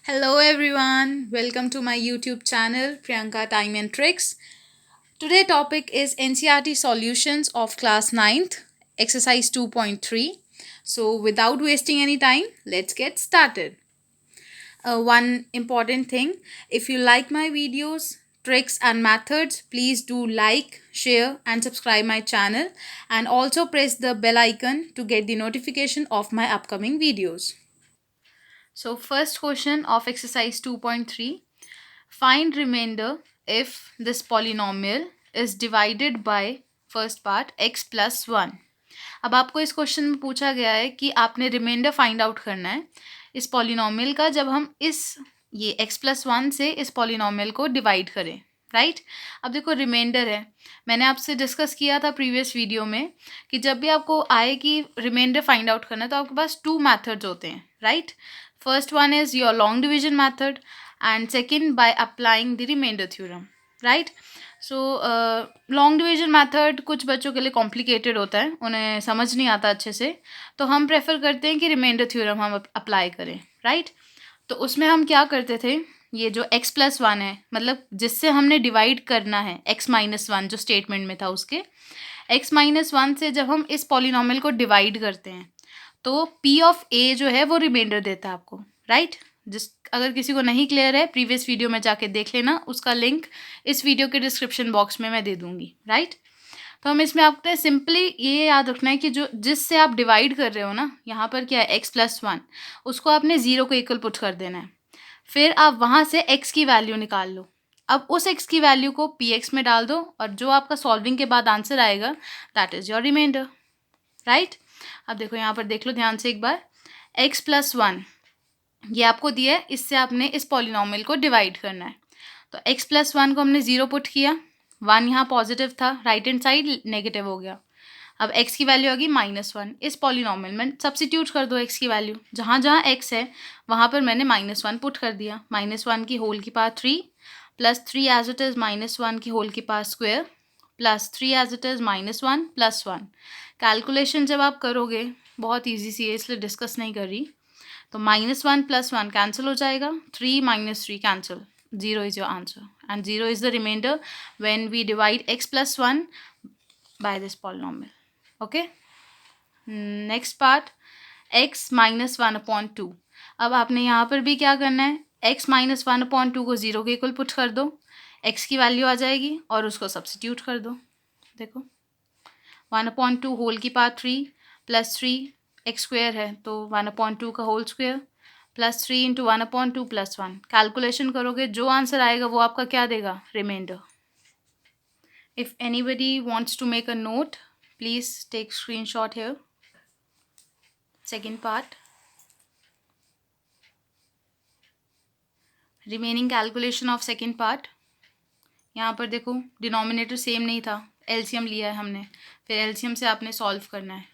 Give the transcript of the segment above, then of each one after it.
Hello everyone, welcome to my YouTube channel Priyanka Time and Tricks. Today topic is NCERT solutions of class ninth, exercise 2.3. So without wasting any time, let's get started. One important thing, if you like my videos, tricks and methods, please do like, share and subscribe my channel, and also press the bell icon to get the notification of my upcoming videos. So first question of exercise 2.3, find remainder if this polynomial is divided by first part x plus 1. अब आपको इस question में पूछा गया है कि आपने reminder find out करना है इस पॉलिनोमियल का जब हम इस ये x प्लस 1 से इस पॉलिनोमियल को डिवाइड करें, राइट। अब देखो रिमाइंडर है, मैंने आपसे डिस्कस किया था प्रीवियस वीडियो में कि जब भी आपको आए कि रिमाइंडर फाइंड आउट करना है तो आपके पास टू मैथड्स होते हैं, right. First one is your long division method and second by applying the remainder theorem, right. So long division method कुछ बच्चों के लिए कॉम्प्लिकेटेड होता है, उन्हें समझ नहीं आता अच्छे से, तो हम प्रेफर करते हैं कि रिमाइंडर थ्योरम हम अप्लाई करें, राइट। तो उसमें हम क्या करते थे, ये जो x प्लस 1 है मतलब जिससे हमने डिवाइड करना है x माइनस 1 जो स्टेटमेंट में था उसके x माइनस 1 से जब हम इस पॉलिनोमियल को डिवाइड करते हैं तो p ऑफ a जो है वो रिमाइंडर देता है आपको, राइट। जिस अगर किसी को नहीं क्लियर है प्रीवियस वीडियो में जाके देख लेना, उसका लिंक इस वीडियो के डिस्क्रिप्शन बॉक्स में मैं दे दूंगी, राइट। तो हम इसमें आपको सिंपली ये याद रखना है कि जो जिससे आप डिवाइड कर रहे हो ना, यहाँ पर क्या है x प्लस 1, उसको आपने 0 को इक्वल पुट कर देना है, फिर आप वहाँ से x की वैल्यू निकाल लो। अब उस x की वैल्यू को px में डाल दो और जो आपका सॉल्विंग के बाद आंसर आएगा that is your remainder, right. अब देखो यहाँ पर देख लो ध्यान से एक बार, x प्लस 1 ये आपको दिया है, इससे आपने इस पॉलिनोमियल को डिवाइड करना है। तो x प्लस 1 को हमने 0 पुट किया, 1 यहाँ पॉजिटिव था, राइट हैंड साइड नेगेटिव हो गया। अब x की वैल्यू आ गई -1, इस पॉलिनोमियल में सब्सिट्यूट कर दो x की वैल्यू, जहाँ जहाँ x है वहाँ पर मैंने -1 पुट कर दिया। -1 की होल की power 3 plus 3 as it is -1 की होल की power square plus 3 as it is -1 plus 1। Calculation जब आप करोगे बहुत ईजी सी है इसलिए डिस्कस नहीं कर रही, तो -1 प्लस 1 कैंसिल हो जाएगा, 3 minus 3 cancel, 0 is your answer and 0 is the remainder when we divide x plus 1 by this polynomial. Okay, next part x minus 1/2। अब आपने यहाँ पर भी क्या करना है, x माइनस 1/2 को 0 के इक्वल पुट कर दो, x की वैल्यू आ जाएगी और उसको सब्सिट्यूट कर दो। देखो 1/2 होल की पावर 3 प्लस 3 एक्स स्क्वेयर है तो 1/2 का whole square plus 3 into 1/2 plus 1। Calculation करोगे जो आंसर आएगा वो आपका क्या देगा, remainder. If anybody wants to make a note, please take screenshot here. Second part. Remaining calculation of second part. यहाँ पर देखो डिनोमिनेटर सेम नहीं था, एलसीएम लिया है हमने, फिर एलसीएम से आपने सॉल्व करना है,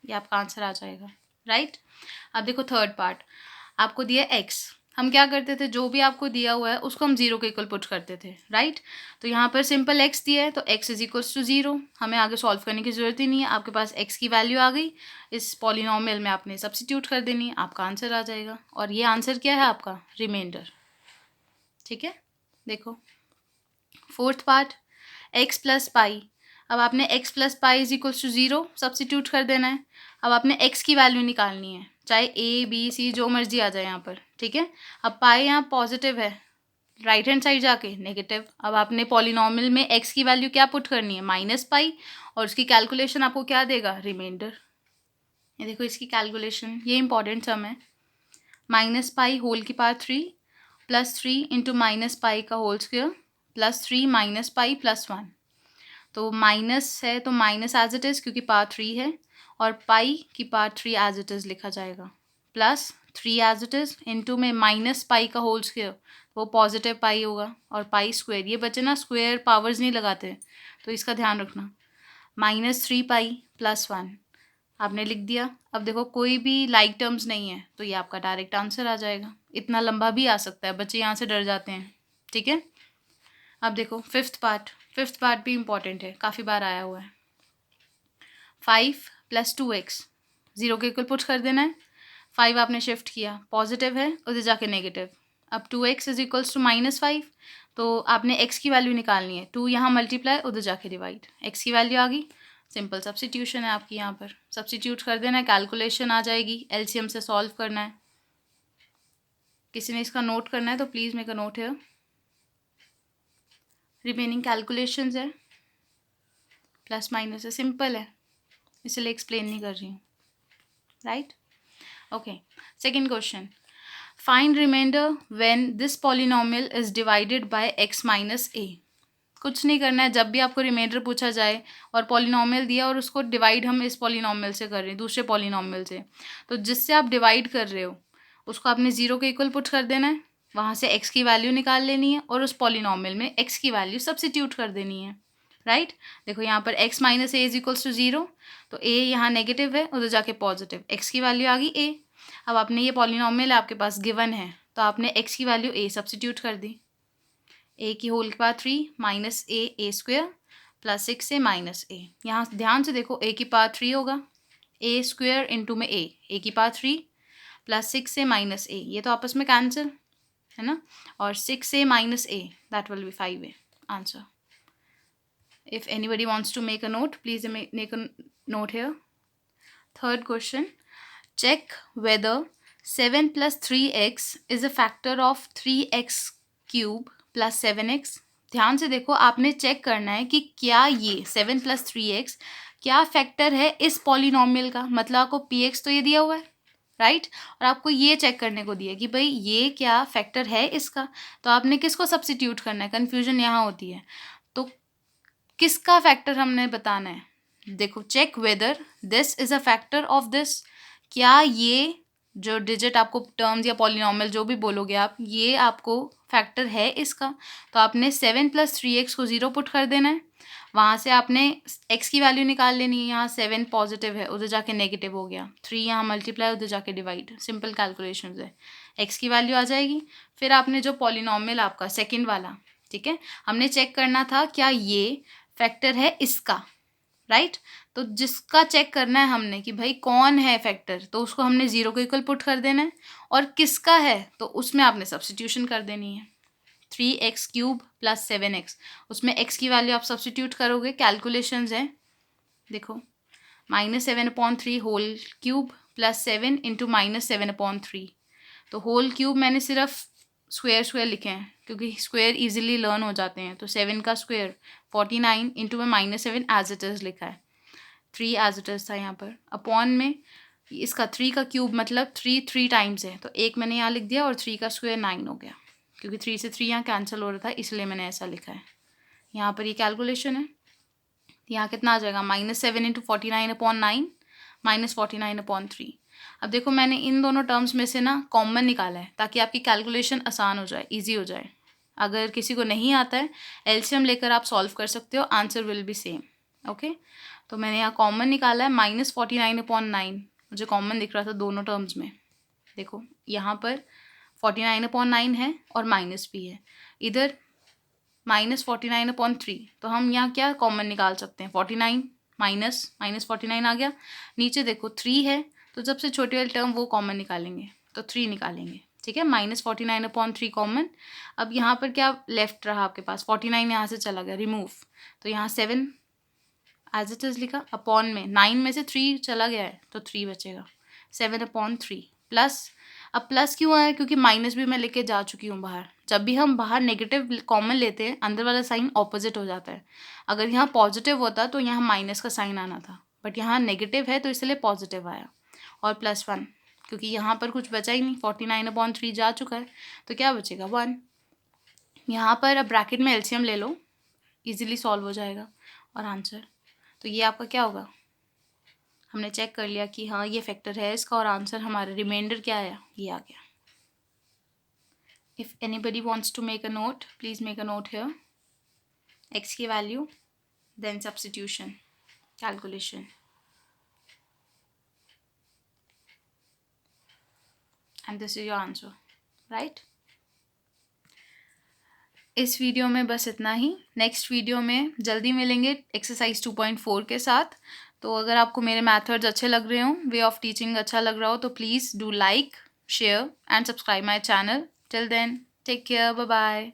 ये आपका आंसर आ जाएगा, राइट। अब देखो थर्ड पार्ट, आपको दिया एक्स, हम क्या करते थे जो भी आपको दिया हुआ है उसको हम 0 के इक्वल पुट करते थे, राइट। तो यहाँ पर सिंपल x दिया है तो x इज इक्वल्स टू 0, हमें आगे सॉल्व करने की ज़रूरत ही नहीं है, आपके पास x की वैल्यू आ गई, इस पॉलिनोमियल में आपने सब्सिट्यूट कर देनी है, आपका आंसर आ जाएगा और ये आंसर क्या है आपका, रिमाइंडर, ठीक है। देखो fourth part, x plus pi, अब आपने x plus pi is equals to 0 substitute कर देना है। अब आपने x की वैल्यू निकालनी है, चाहे a b c जो मर्जी आ जाए यहाँ पर, ठीक है। अब पाई यहाँ पॉजिटिव है, राइट हैंड साइड जाके नेगेटिव, अब आपने पॉलिनोमियल में x की वैल्यू क्या पुट करनी है, -पाई, और उसकी कैलकुलेशन आपको क्या देगा, रिमाइंडर। ये देखो इसकी कैलकुलेशन, ये इंपॉर्टेंट सम है, -पाई होल की पावर 3 प्लस 3 इंटू -पाई का whole square plus 3 -pi plus 1। तो माइनस है तो माइनस एज इट इज़ क्योंकि पावर 3 है, और पाई की पावर 3 एज इट इज़ लिखा जाएगा, plus 3 as it is into में -पाई का होल स्क्वेयर, वो पॉजिटिव पाई होगा, और पाई स्क्वेयर, ये बच्चे ना स्क्वेयर पावर्स नहीं लगाते तो इसका ध्यान रखना, -3 पाई प्लस 1 आपने लिख दिया। अब देखो कोई भी लाइक टर्म्स नहीं है तो ये आपका डायरेक्ट आंसर आ जाएगा, इतना लंबा भी आ सकता है, बच्चे यहाँ से डर जाते हैं, ठीक है। अब देखो फिफ्थ पार्ट भी इंपॉर्टेंट है, काफ़ी बार आया हुआ है। 5 प्लस 2x 0 के इक्वल पुट कर देना है, 5 आपने शिफ्ट किया, पॉजिटिव है, उधर जाके नेगेटिव। अब 2x इज इक्वल्स टू -5, तो आपने x की वैल्यू निकालनी है। 2 यहाँ मल्टीप्लाई, उधर जाके डिवाइड, x की वैल्यू आ गई। सिंपल सब्स्टिट्यूशन है आपकी, यहाँ पर सब्स्टिट्यूट कर देना है, कैलकुलेशन आ जाएगी, एलसीएम से सॉल्व करना है। किसी ने इसका नोट करना है तो प्लीज़ मेक अ नोट है। रिमेनिंग कैलकुलेशंस है, प्लस माइनस है, सिंपल है, इसलिए एक्सप्लेन नहीं कर रही हूँ, right. Okay, second question, find remainder when this polynomial is divided by x minus a। कुछ नहीं करना है, जब भी आपको रिमाइंडर पूछा जाए और पॉलिनोमियल दिया और उसको डिवाइड हम इस पॉलिनोमियल से कर रहे हैं, दूसरे पॉलिनोमियल से, तो जिससे आप डिवाइड कर रहे हो उसको आपने 0 के इक्वल पुट कर देना है, वहाँ से x की वैल्यू निकाल लेनी है और उस पॉलिनोमियल में x की वैल्यू सब्स्टिट्यूट कर देनी है, राइट। देखो यहाँ पर x minus a is equals to 0, तो a यहाँ नेगेटिव है, उधर जाके पॉजिटिव, x की वैल्यू आ गई a। अब आपने ये पॉलिनोमियल आपके पास गिवन है, तो आपने x की वैल्यू a सब्स्टिट्यूट कर दी। a की होल के बाद 3 माइनस a स्क्वेयर प्लस 6 से माइनस a। यहाँ ध्यान से देखो, a की पावर 3 होगा, a स्क्वेयर इंटू में a की पावर 3 प्लस 6 से माइनस a, ये तो आपस में कैंसिल है ना, और 6 से minus a, that will be 5a answer. If anybody wants to make a note, please make a note here. Third question, check whether 7 plus 3x is a factor of 3x cube plus 7x। ध्यान से देखो, आपने check करना है कि क्या ये 7 plus 3x क्या फैक्टर है इस पॉलिनोमियल का, मतलब आपको px तो ये दिया हुआ है, राइट, और आपको ये चेक करने को दिया कि भाई ये क्या फैक्टर है इसका, तो आपने किसको सब्स्टिट्यूट करना है, कन्फ्यूजन यहाँ होती है। तो किसका फैक्टर हमने बताना है, देखो, check whether this is a factor of this, क्या ये जो डिजिट आपको टर्म्स या पॉलिनोमियल जो भी बोलोगे आप, ये आपको फैक्टर है इसका, तो आपने 7 प्लस 3x को 0 पुट कर देना है, वहाँ से आपने x की वैल्यू निकाल लेनी है। यहाँ 7 पॉजिटिव है, उधर जाके नेगेटिव हो गया, 3 यहाँ मल्टीप्लाई, उधर जाके डिवाइड, सिंपल कैलकुलेशन है, x की वैल्यू आ जाएगी। फिर आपने जो पॉलिनोमियल आपका सेकेंड वाला, ठीक है, हमने चेक करना था क्या ये फैक्टर है इसका, राइट। तो जिसका चेक करना है हमने कि भाई कौन है फैक्टर, तो उसको हमने 0 को इक्वल पुट कर देना है, और किसका है तो उसमें आपने सब्स्टिट्यूशन कर देनी है। 3x क्यूब प्लस 7x, उसमें x की वैल्यू आप सब्स्टिट्यूट करोगे, कैलकुलेशंस है, देखो, -7/3 होल क्यूब प्लस 7 इंटू -7/3, तो होल क्यूब मैंने सिर्फ स्क्वेयर लिखे हैं क्योंकि स्क्वेयर इजीली लर्न हो जाते हैं, तो 7 का स्क्वेयर 49 इंटू में -7 एज इट इज़ लिखा है, 3 एज इट इज़ था यहाँ पर, अपॉन में इसका 3 का क्यूब मतलब 3 टाइम्स है, तो एक मैंने यहाँ लिख दिया, और 3 का स्क्वेयर 9 हो गया, क्योंकि 3 से 3 यहाँ कैंसिल हो रहा था, इसलिए मैंने ऐसा लिखा है। यहाँ पर ये कैलकुलेशन है, यहाँ कितना आ जाएगा, -7 इंटू 49/9 -49/3। अब देखो, मैंने इन दोनों टर्म्स में से ना कॉमन निकाला है ताकि आपकी कैलकुलेशन आसान हो जाए, इजी हो जाए। अगर किसी को नहीं आता है, एलसीएम लेकर आप सॉल्व कर सकते हो, answer will be same, okay. तो मैंने यहाँ कॉमन निकाला है, -49/9 मुझे कॉमन दिख रहा था दोनों टर्म्स में, देखो यहाँ पर 49/9 है और माइनस भी है, इधर -49/3, तो हम यहाँ क्या कॉमन निकाल सकते हैं, 49 -49 आ गया, नीचे देखो 3 है, तो सबसे छोटी वाली टर्म वो कॉमन निकालेंगे, तो 3 निकालेंगे, ठीक है, -49/3 कॉमन। अब यहाँ पर क्या लेफ्ट रहा आपके पास, 49 यहाँ से चला गया, रिमूव, तो यहाँ 7 एज इट इज़ लिखा, अपॉन में 9 में से 3 चला गया है, तो 3 बचेगा, 7/3 प्लस। अब प्लस क्यों आया, क्योंकि माइनस भी मैं लेके जा चुकी हूँ बाहर, जब भी हम बाहर नेगेटिव कॉमन लेते हैं अंदर वाला साइन ऑपोजिट हो जाता है, अगर यहाँ पॉजिटिव होता तो यहाँ माइनस का साइन आना था, बट यहाँ नेगेटिव है तो इसलिए पॉजिटिव आया, और +1, क्योंकि यहाँ पर कुछ बचा ही नहीं, 49/3 जा चुका है, तो क्या बचेगा 1। यहाँ पर अब ब्रैकेट में एलसीएम ले लो, इजीली सॉल्व हो जाएगा, और आंसर, तो ये आपका क्या होगा, हमने चेक कर लिया कि हाँ ये फैक्टर है इसका, और आंसर हमारा रिमाइंडर क्या आया, ये आ गया। If anybody wants to make a note, please make a note here, x की value, then substitution, calculation, and this is your answer, right. इस वीडियो में बस इतना ही, नेक्स्ट वीडियो में जल्दी मिलेंगे एक्सरसाइज 2.4 के साथ। तो अगर आपको मेरे मेथड्स अच्छे लग रहे हों, वे ऑफ टीचिंग अच्छा लग रहा हो, तो please do like, share and subscribe my channel. Till then, take care, bye bye.